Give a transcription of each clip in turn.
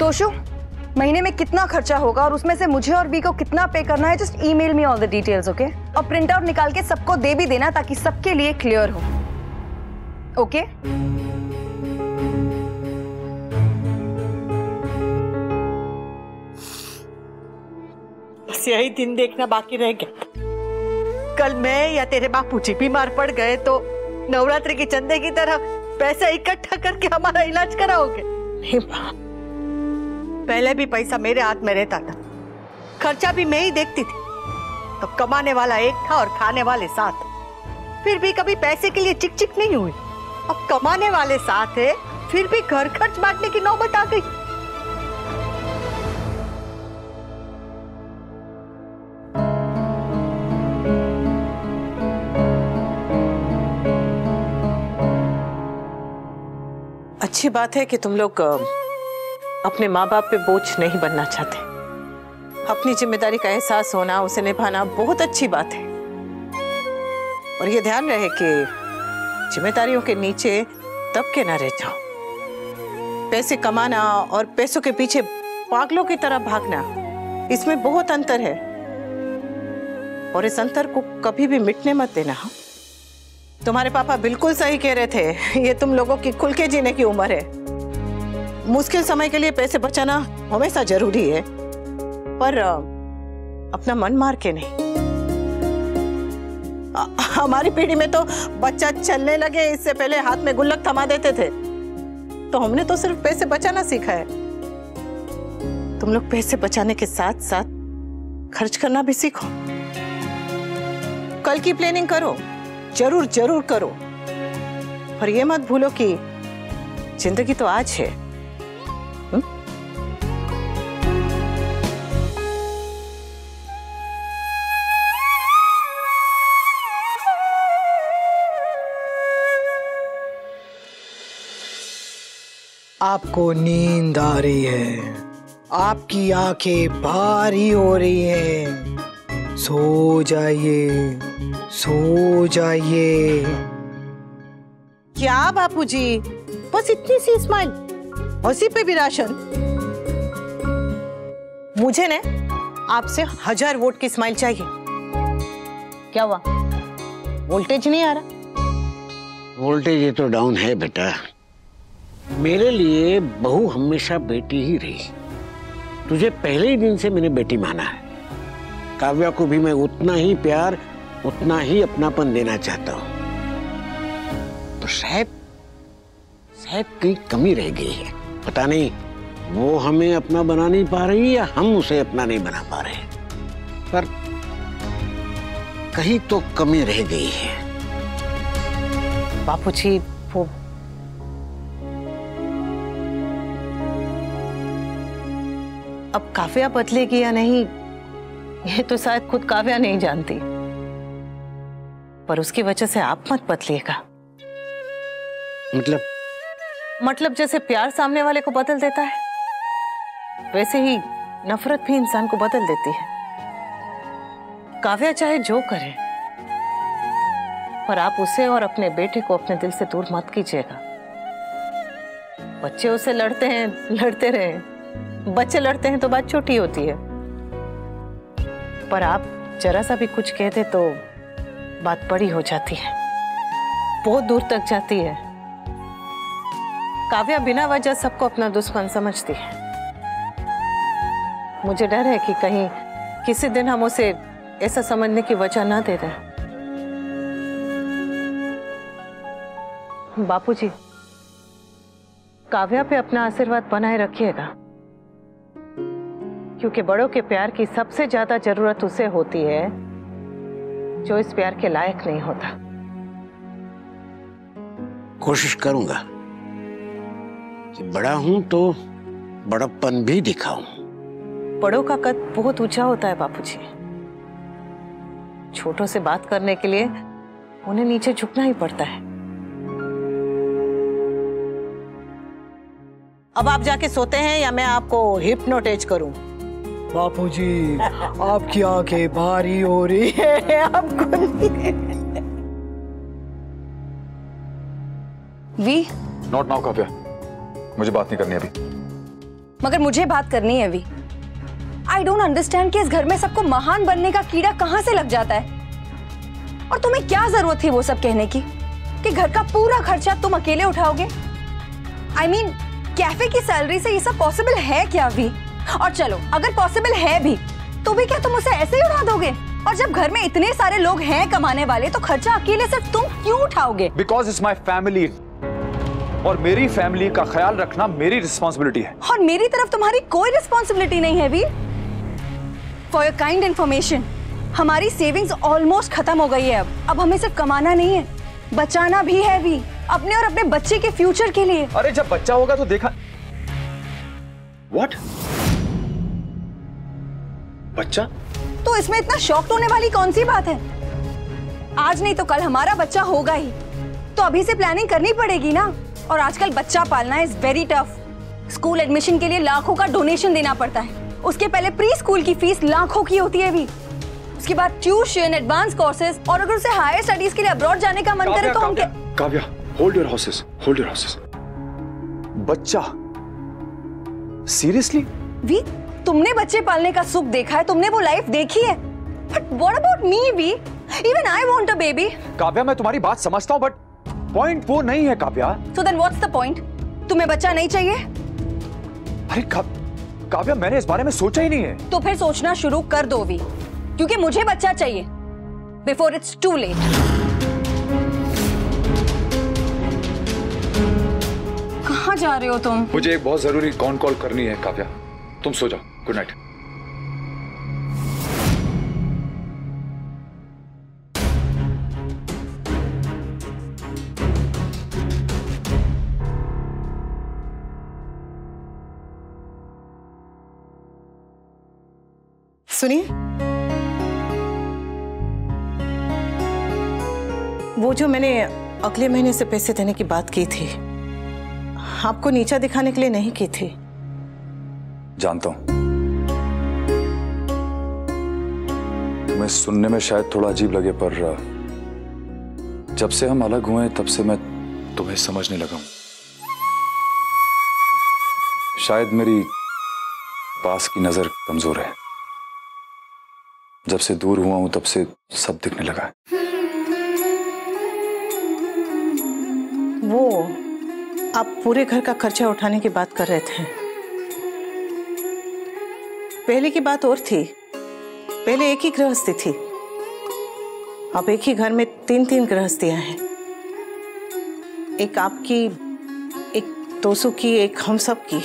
तोशु, महीने में कितना खर्चा होगा और उसमें से मुझे और बी को कितना पे करना है, just email me all the details, okay? और प्रिंट आउट निकाल के सबको दे भी देना ताकि सबके लिए क्लियर हो, ओके? बस यही दिन देखना बाकी रह गया। कल मैं या तेरे बापूजी बीमार पड़ गए तो नवरात्रि के चंदे की तरह पैसा इकट्ठा करके हमारा इलाज कराओगे? नहीं माँ, पहले भी पैसा मेरे हाथ में रहता था, खर्चा भी मैं ही देखती थी। तो कमाने वाला एक था और खाने वाले 7, फिर भी कभी पैसे के लिए चिक चिक नहीं हुई। अब कमाने वाले 7 है, फिर भी घर खर्च बांटने की नौबत आ गई। अच्छी बात है कि तुम लोग अपने माँ बाप पे बोझ नहीं बनना चाहते। अपनी जिम्मेदारी का एहसास होना, उसे निभाना बहुत अच्छी बात है। और ये ध्यान रहे कि जिम्मेदारियों के नीचे दबके ना रह जाओ। पैसे कमाना और पैसों के पीछे पागलों की तरह भागना, इसमें बहुत अंतर है। और इस अंतर को कभी भी मिटने मत देना। हाँ, तुम्हारे पापा बिल्कुल सही कह रहे थे, ये तुम लोगों की खुल के जीने की उम्र है। मुश्किल समय के लिए पैसे बचाना हमेशा जरूरी है, पर अपना मन मार के नहीं। हमारी पीढ़ी में तो बच्चा चलने लगे इससे पहले हाथ में गुल्लक थमा देते थे, तो हमने तो सिर्फ पैसे बचाना सीखा है। तुम लोग पैसे बचाने के साथ साथ खर्च करना भी सीखो। कल की प्लानिंग करो, जरूर जरूर करो, पर ये मत भूलो कि जिंदगी तो आज है। आपको नींद आ रही है, आपकी आंखें भारी हो रही हैं। सो जाइए, सो जाइए। क्या बापूजी, बस इतनी सी स्माइल, उसी पे भी राशन? मुझे ने आपसे 1000 वोट की स्माइल चाहिए। क्या हुआ, वोल्टेज नहीं आ रहा? वोल्टेज ये तो डाउन है बेटा। मेरे लिए बहू हमेशा बेटी ही रही। तुझे पहले ही दिन से मैंने बेटी माना है। काव्या को भी मैं उतना ही प्यार, उतना ही अपनापन देना चाहता हूं। तो शायद कहीं कमी रह गई है। पता नहीं वो हमें अपना बना नहीं पा रही या हम उसे अपना नहीं बना पा रहे, पर कहीं तो कमी रह गई है। बापूजी, वो अब काव्या बदलेगी या नहीं, ये तो शायद खुद काव्या नहीं जानती, पर उसकी वजह से आप मत बदलिएगा। मतलब जैसे प्यार सामने वाले को बदल देता है, वैसे ही नफरत भी इंसान को बदल देती है। काव्या चाहे जो करे, पर आप उसे और अपने बेटे को अपने दिल से दूर मत कीजिएगा। बच्चे उससे लड़ते हैं, लड़ते रहे। बच्चे लड़ते हैं तो बात छोटी होती है, पर आप जरा सा भी कुछ कहते तो बात बड़ी हो जाती है, बहुत दूर तक जाती है। काव्या बिना वजह सबको अपना दुश्मन समझती है। मुझे डर है कि कहीं किसी दिन हम उसे ऐसा समझने की वजह ना दे दें। बापूजी, काव्या पे अपना आशीर्वाद बनाए रखिएगा, क्योंकि बड़ों के प्यार की सबसे ज्यादा जरूरत उसे होती है जो इस प्यार के लायक नहीं होता। कोशिश करूंगा कि बड़ा हूं तो बड़प्पन भी दिखाऊं। बड़ों का कद बहुत ऊंचा होता है बापूजी। छोटों से बात करने के लिए उन्हें नीचे झुकना ही पड़ता है। अब आप जाके सोते हैं या मैं आपको हिप्नोटाइज करूं? बापूजी, आपकी आंखें भारी हो रही है। आपको वी नॉट नाउ काव्या, मुझे बात नहीं करनी अभी। मगर मुझे बात करनी है अभी। आई डोंट अंडरस्टैंड कि इस घर में सबको महान बनने का कीड़ा कहां से लग जाता है। और तुम्हें क्या जरूरत थी वो सब कहने की कि घर का पूरा खर्चा तुम अकेले उठाओगे? आई मीन कैफे की सैलरी से ये सब पॉसिबल है क्या भी? और चलो अगर पॉसिबल है भी तो भी क्या तुम उसे ऐसे ही उड़ा दोगे? और जब घर में इतने सारे लोग हैं कमाने वाले तो खर्चा अकेले सिर्फ तुम क्यों उठाओगे? बिकॉज इट्स माई फैमिली, और मेरी फैमिली का ख्याल रखना मेरी रिस्पॉन्सिबिलिटी है। और मेरी तरफ तुम्हारी कोई रिस्पॉन्सिबिलिटी नहीं है भी। फॉर योर काइंड इन्फॉर्मेशन, हमारी सेविंग्स ऑलमोस्ट खत्म हो गई है। अब हमें सिर्फ कमाना नहीं है, बचाना भी है भी, अपने और अपने बच्चे के फ्यूचर के लिए। अरे जब बच्चा होगा तो देखा। व्हाट? बच्चा? तो इसमें इतना शॉक्ड होने वाली कौन सी बात है? आज नहीं तो कल हमारा बच्चा होगा ही, तो अभी से प्लानिंग करनी पड़ेगी ना। और आजकल बच्चा पालना is very tough. School admission के लिए लाखों का डोनेशन देना पड़ता है, उसके पहले प्री स्कूल की फीस लाखों की होती है भी, उसके बाद ट्यूशन, एडवांस कोर्सेज, और अगर उसे हायर स्टडीज के लिए अब्रॉड जाने का मन करे तो हम क्या? Kavya, hold your horses, hold your horses. बच्चा? सीरियसली? वी, तुमने बच्चे पालने का सुख देखा है, तुमने वो लाइफ देखी है, बट व्हाट अबाउट मी वी? Even I want a baby. Kavya, मैं तुम्हारी बात समझता हूँ, बट पॉइंट वो नहीं है Kavya. So then what's the point? तुम्हें बच्चा नहीं चाहिए? अरे काव्या, मैंने इस बारे में सोचा ही नहीं है। तो फिर सोचना शुरू कर दो वी, क्योंकि मुझे बच्चा चाहिए बिफोर इट्स टू लेट। कहाँ जा रहे हो तुम? मुझे एक बहुत जरूरी कॉल करनी है काव्या, तुम सो जाओ। Good night. सुनिए, वो जो मैंने अगले महीने से पैसे देने की बात की थी, आपको नीचा दिखाने के लिए नहीं की थी। जानता हूं, तुम्हें सुनने में शायद थोड़ा अजीब लगे, पर जब से हम अलग हुए तब से मैं तुम्हें समझने लगा हूं। शायद मेरी पास की नजर कमजोर है। जब से दूर हुआ हूं तब से सब दिखने लगा है। वो आप पूरे घर का खर्चा उठाने की बात कर रहे थे। पहले की बात और थी, पहले एक ही गृहस्थी थी, अब एक ही घर में 3-3 गृहस्थियां हैं। एक आपकी, एक तोसू की, एक हम सब की।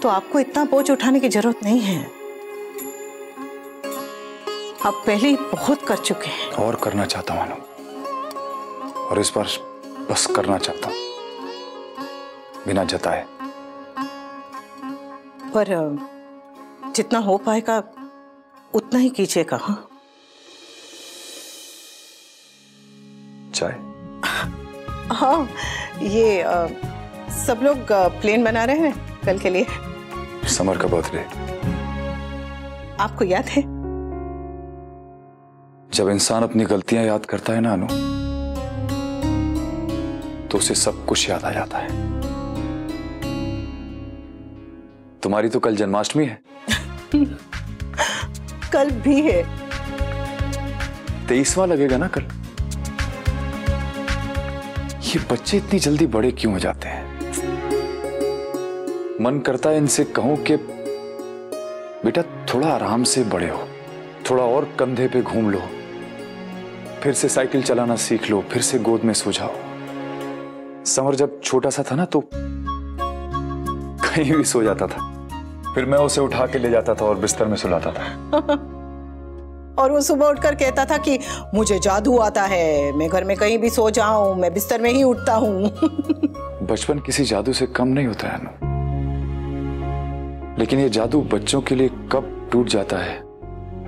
तो आपको इतना बोझ उठाने की जरूरत नहीं है। आप पहले ही बहुत कर चुके हैं। और करना चाहता हूं अनु, और इस बार बस करना चाहता हूं बिना जताए। पर जितना हो पाएगा उतना ही कीजिएगा। हाँ, चाय? हाँ, ये सब लोग प्लेन बना रहे हैं कल के लिए। समर का बर्थडे। आपको याद है? जब इंसान अपनी गलतियां याद करता है ना अनु, तो उसे सब कुछ याद आ जाता है। तुम्हारी तो कल जन्माष्टमी है। कल भी है। 23वां लगेगा ना कल। ये बच्चे इतनी जल्दी बड़े क्यों हो जाते हैं? मन करता है इनसे कहूं कि बेटा थोड़ा आराम से बड़े हो, थोड़ा और कंधे पे घूम लो, फिर से साइकिल चलाना सीख लो, फिर से गोद में सो जाओ। समर जब छोटा सा था ना तो कहीं भी सो जाता था, फिर मैं उसे उठा के ले जाता था और बिस्तर में सुलाता था। और वो सुबह उठकर कहता था कि मुझे जादू आता है, मैं घर में कहीं भी सो जाऊं, मैं बिस्तर में ही उठता हूं। बचपन किसी जादू से कम नहीं होता है अनु, लेकिन ये जादू बच्चों के लिए कब टूट जाता है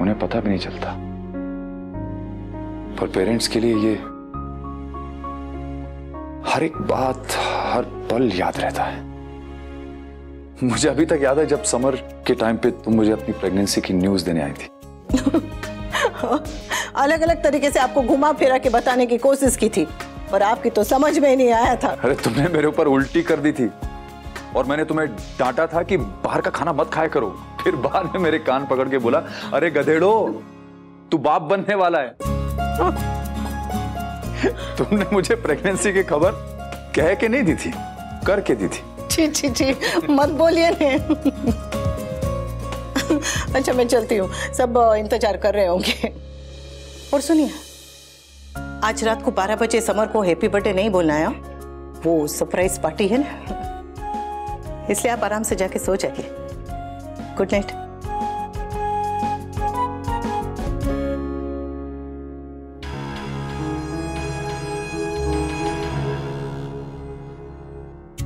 उन्हें पता भी नहीं चलता। पर पेरेंट्स के लिए ये हर एक बात, हर पल याद रहता है। मुझे अभी तक याद है जब समर के टाइम पे तुम मुझे अपनी प्रेगनेंसी की न्यूज देने आई थी। अलग अलग तरीके से आपको घुमा फिरा के बताने की कोशिश की थी, पर आपकी तो समझ में नहीं आया था। अरे तुमने मेरे ऊपर उल्टी कर दी थी, और मैंने तुम्हें डांटा था कि बाहर का खाना मत खाया करो। फिर बाद में मेरे कान पकड़ के बोला, अरे गधेड़ो, तू बाप बनने वाला है। तुमने मुझे प्रेगनेंसी की खबर कह के नहीं दी थी, करके दी थी। छी छी छी, मत बोलिए ने। अच्छा मैं चलती हूँ, सब इंतजार कर रहे होंगे। और सुनिए, आज रात को 12 बजे समर को हैप्पी बर्थडे नहीं बोलना है। वो सरप्राइज पार्टी है ना, इसलिए आप आराम से जाके सो जाइए। Good night.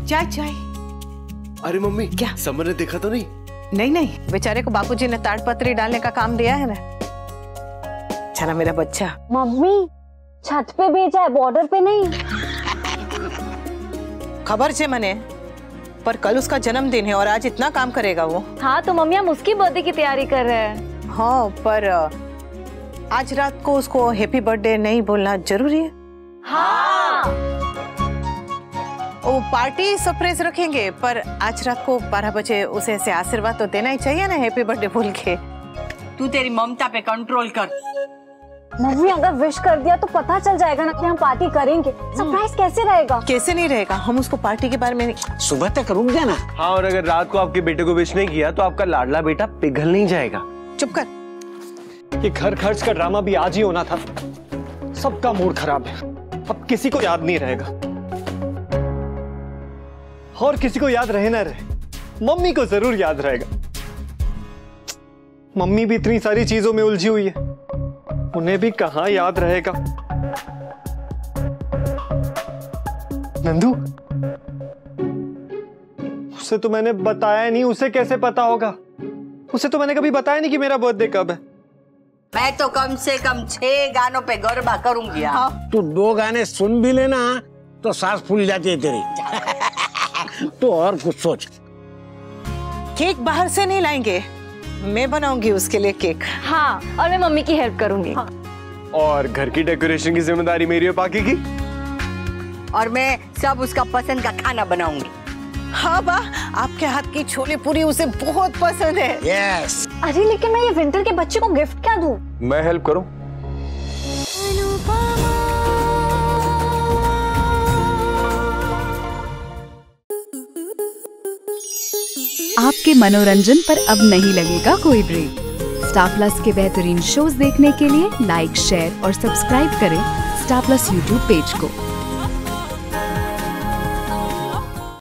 चाय चाय। अरे मम्मी, क्या? समर ने देखा तो नहीं? नहीं नहीं, बेचारे को बापूजी ने ताड़पत्री डालने का काम दिया है ना। चला मेरा बच्चा। मम्मी छत पे भेजा है, बॉर्डर पे नहीं। खबर से मने, पर कल उसका जन्मदिन है और आज इतना काम करेगा वो। हाँ तो मम्मी हम उसकी बर्थडे की तैयारी कर रहे हैं। हाँ पर आज रात को उसको हैप्पी बर्थडे नहीं बोलना जरूरी है। हाँ वो पार्टी सरप्राइज रखेंगे, पर आज रात को 12 बजे उसे ऐसे आशीर्वाद तो देना ही चाहिए ना, हैप्पी बर्थडे बोल के। तू तेरी ममता पे कंट्रोल कर। मम्मी अगर विश कर दिया तो पता चल जाएगा ना कि हम पार्टी करेंगे। सरप्राइज कैसे रहेगा? कैसे नहीं रहेगा, हम उसको पार्टी के बारे में सुबह तक रुक जाना। हाँ, और अगर रात को आपके बेटे को विश नहीं किया तो आपका लाडला बेटा पिघल नहीं जाएगा। चुप कर। ये घर खर्च का ड्रामा भी आज ही होना था। सबका मूड खराब है, अब किसी को याद नहीं रहेगा। और किसी को याद रहे ना रहे, मम्मी को जरूर याद रहेगा। मम्मी भी इतनी सारी चीजों में उलझी हुई है, उन्हें भी कहां याद रहेगा। नंदू, उसे तो मैंने बताया नहीं, उसे कैसे पता होगा? उसे तो मैंने कभी बताया नहीं कि मेरा बर्थडे कब है। मैं तो कम से कम 6 गानों पे गरबा करूंगी। हाँ। तू 2 गाने सुन भी लेना तो सांस फूल जाती है तेरी। तो और कुछ सोच। केक बाहर से नहीं लाएंगे, मैं बनाऊंगी उसके लिए केक। हाँ और मैं मम्मी की हेल्प करूंगी। हाँ। और घर की डेकोरेशन की जिम्मेदारी मेरी है बाकी की। और मैं सब उसका पसंद का खाना बनाऊंगी। हाँ बा, आपके हाथ की छोले पूरी उसे बहुत पसंद है। यस। अरे लेकिन मैं ये विंटर के बच्चे को गिफ्ट क्या दूं? मैं हेल्प करूं? आपके मनोरंजन पर अब नहीं लगेगा कोई ब्रेक। स्टार प्लस के बेहतरीन शोज देखने के लिए लाइक, शेयर और सब्सक्राइब करें स्टार प्लस यूट्यूब पेज को।